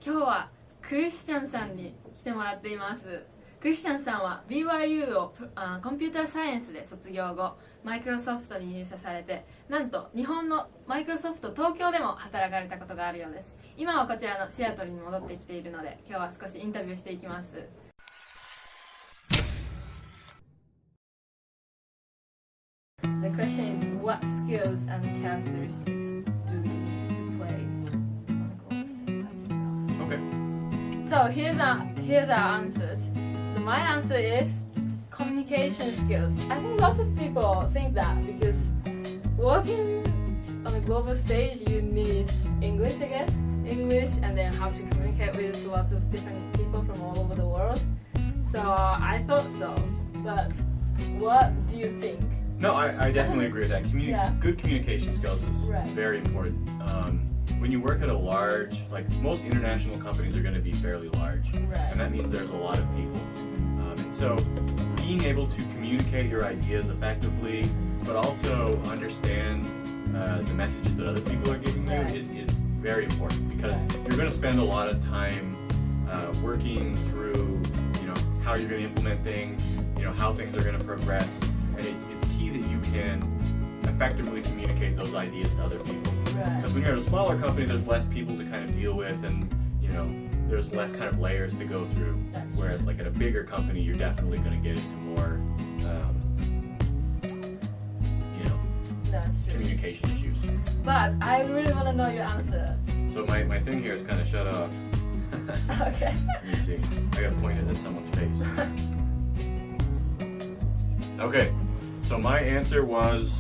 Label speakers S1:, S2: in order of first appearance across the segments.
S1: 今日はクリスチャンさんに来てもらっています。クリスチャンさんは BYU をコンピューターサイエンスで卒業後、マイクロソフトに入社されて、なんと日本のマイクロソフト東京でも働かれたことがあるようです。今はこちらのシアトルに戻ってきているので、今日は少しインタビューしていきます。The question is, what skills and characteristics do you need to play on a global stage like yourself?
S2: Okay.
S1: So here's our answers. So my answer is communication skills. I think lots of people think that because working on a global stage, you need English, I guess. English, and then how to communicate with lots of different people from all over the world. So I thought so. But what do you think?
S2: No, I definitely agree with that. Good communication skills is very important. When you work at a large, like most international companies are going to be fairly large, and that means there's a lot of people. And so being able to communicate your ideas effectively, but also understand the messages that other people are giving you is very important, because you're going to spend a lot of time working through, how you're going to implement things, how things are going to progress, and it's key that you can effectively communicate those ideas to other people. Because when you're at a smaller company, there's less people to kind of deal with, and there's less kind of layers to go through. Whereas like at a bigger company, you're definitely going to get into more, communication issues.
S1: But I really want to know your answer.
S2: So my thing here is kind of shut off.
S1: Okay.
S2: Let me see. I got pointed at someone's face. Okay. So my answer was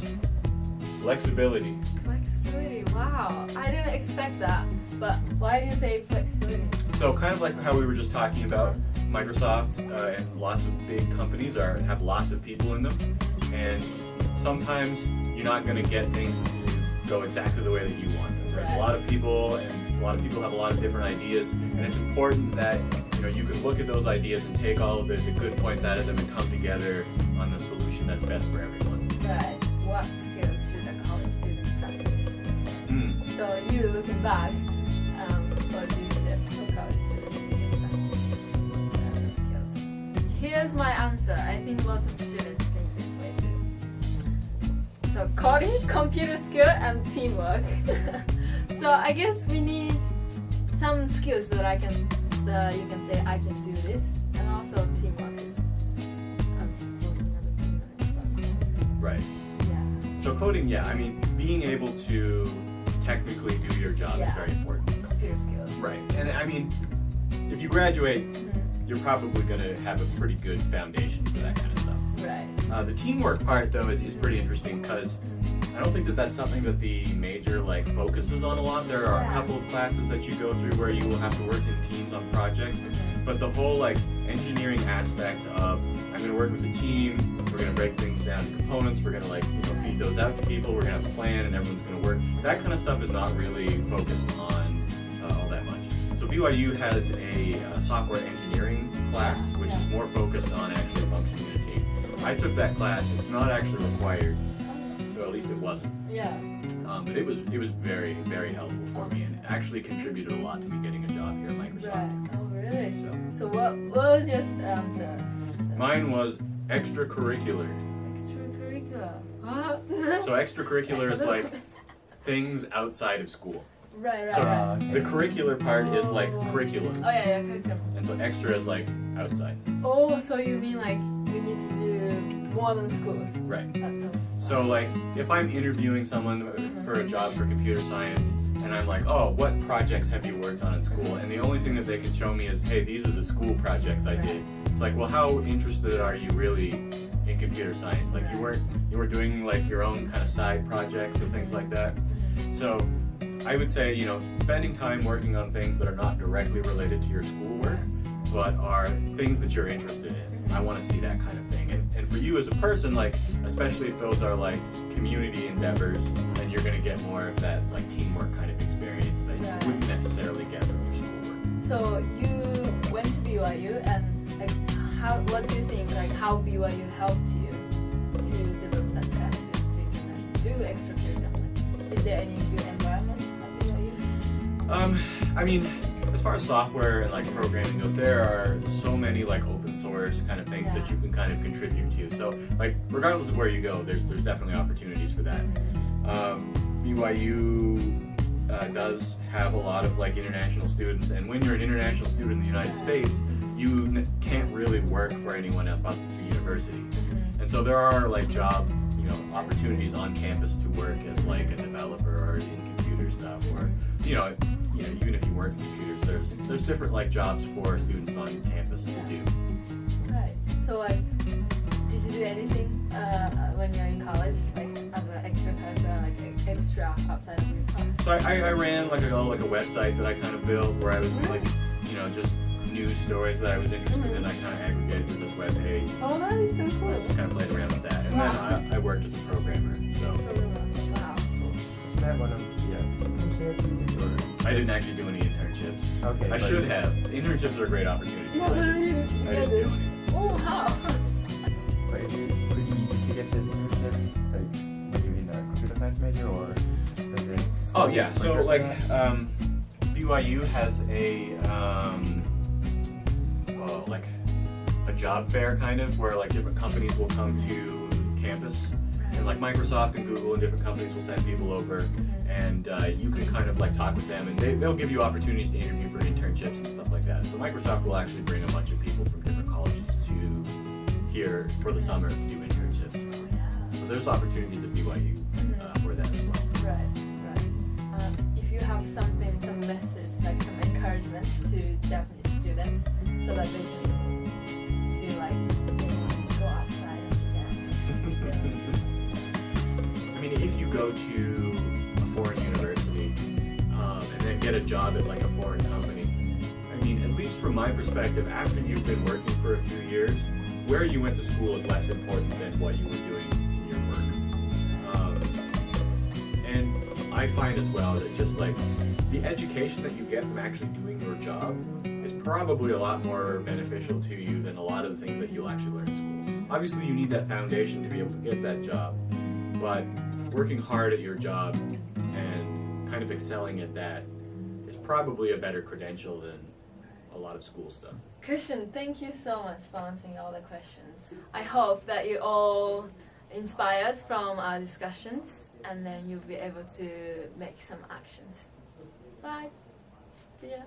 S2: flexibility.
S1: Flexibility, wow. I didn't expect that. But why do you say flexibility?
S2: So kind of like how we were just talking about, Microsoft and lots of big companies have lots of people in them. And sometimes you're not going to get things to go exactly the way that you want them. There's a lot of people, and a lot of people have a lot of different ideas. And it's important that you can look at those ideas and take all of the good points out of them and come together on the solution that's best for everyone.
S1: Right. What skills should a college student practice? So you looking back, what do you suggest for college students to get practice skills? Here's my answer. I think lots of students think this way too. So coding, computer skill, and teamwork. So I guess we need some skills that you can say I can do this, and also teamwork is working as a team and so.
S2: Right.
S1: Yeah.
S2: So coding, being able to technically do your job is very important.
S1: Computer skills.
S2: Right. And if you graduate, you're probably going to have a pretty good foundation for that kind of stuff.
S1: Right.
S2: The teamwork part, though, is pretty interesting, because I don't think that that's something that the major focuses on a lot. There are a couple of classes that you go through where you will have to work in teams on projects, but the whole engineering aspect of I'm going to work with a team, we're going to break things down into components, we're going to feed those out to people, we're going to have a plan, and everyone's going to work. That kind of stuff is not really focused on all that much. So BYU has a software engineering class, which is more focused on actually functioning in a team. I took that class. It's not actually required. Or at least it wasn't.
S1: Yeah.
S2: But it was very, very helpful for me, and it actually contributed a lot to me getting a job here at Microsoft.
S1: Right. Oh, really? So what was your answer?
S2: Mine was extracurricular.
S1: Extracurricular. What?
S2: So extracurricular is things outside of school.
S1: Right.
S2: So the curricular part is curriculum.
S1: Oh yeah, curriculum.
S2: And so extra is outside.
S1: Oh, so you mean we need to do more than schools?
S2: Right. So if I'm interviewing someone for a job for computer science, and I'm like, oh, what projects have you worked on in school? And the only thing that they can show me is, hey, these are the school projects I did. It's well, how interested are you really in computer science? You were doing your own kind of side projects or things like that. So I would say, spending time working on things that are not directly related to your schoolwork, but are things that you're interested in. I want to see that kind of thing. And for you as a person, especially if those are community endeavors, then you're going to get more of that teamwork kind of experience that you wouldn't necessarily get from your schoolwork.
S1: So you went to BYU, and what do you think how BYU helped you to develop that characteristics and do extracurricular? Is there any good environment at BYU?
S2: as far as software and like programming goes, there are so many like open source kind of things that you can kind of contribute to. So like regardless of where you go, there's definitely opportunities for that. BYU does have a lot of like international students, and when you're an international student in the United States, you can't really work for anyone else but the university. And so there are like job, opportunities on campus to work as like a developer or in computer stuff, or even if you work in computers, there's different like jobs for students on campus to do.
S1: Right. So like, did you do anything when you're in college, like as an extracurricular, like extra outside of your class?
S2: So I ran like a website that I kind of built where I was like, just news stories that I was interested in. I kind of aggregated to this web page.
S1: Oh, that is so cool.
S2: I just kind of played around with that, and then I worked as a programmer. So.
S1: Wow.
S3: Is that one of the internships, or?
S2: I didn't actually do any internships.
S3: Okay.
S2: I should have. Internships are a great opportunity.
S1: Yeah, but I
S2: didn't do any.
S1: Oh, how?
S3: But is it pretty easy to get the internship? Like, do you mean a computer science major, or is it?
S2: Oh yeah. So like, BYU has like a job fair kind of where like different companies will come to campus, and like Microsoft and Google and different companies will send people over, and you can kind of like talk with them, and they'll give you opportunities to interview for internships and stuff like that. So Microsoft will actually bring a bunch of people from different colleges to here for the summer to do internships. So there's opportunities at BYU for that as well.
S1: Right. If you have some message, like some encouragement to Japanese students, so that they can feel like they want to go outside again.
S2: I mean, if you go to a foreign university and then get a job at like a foreign company, I mean, at least from my perspective, after you've been working for a few years, where you went to school is less important than what you were doing in your work. And I find as well that just like the education that you get from actually doing your job is probably a lot more beneficial to you than a lot of the things that you'll actually learn in school. Obviously, you need that foundation to be able to get that job, but working hard at your job and kind of excelling at that is probably a better credential than a lot of school stuff.
S1: Christian, thank you so much for answering all the questions. I hope that you all inspired from our discussions, and then you'll be able to make some actions. Bye. See ya.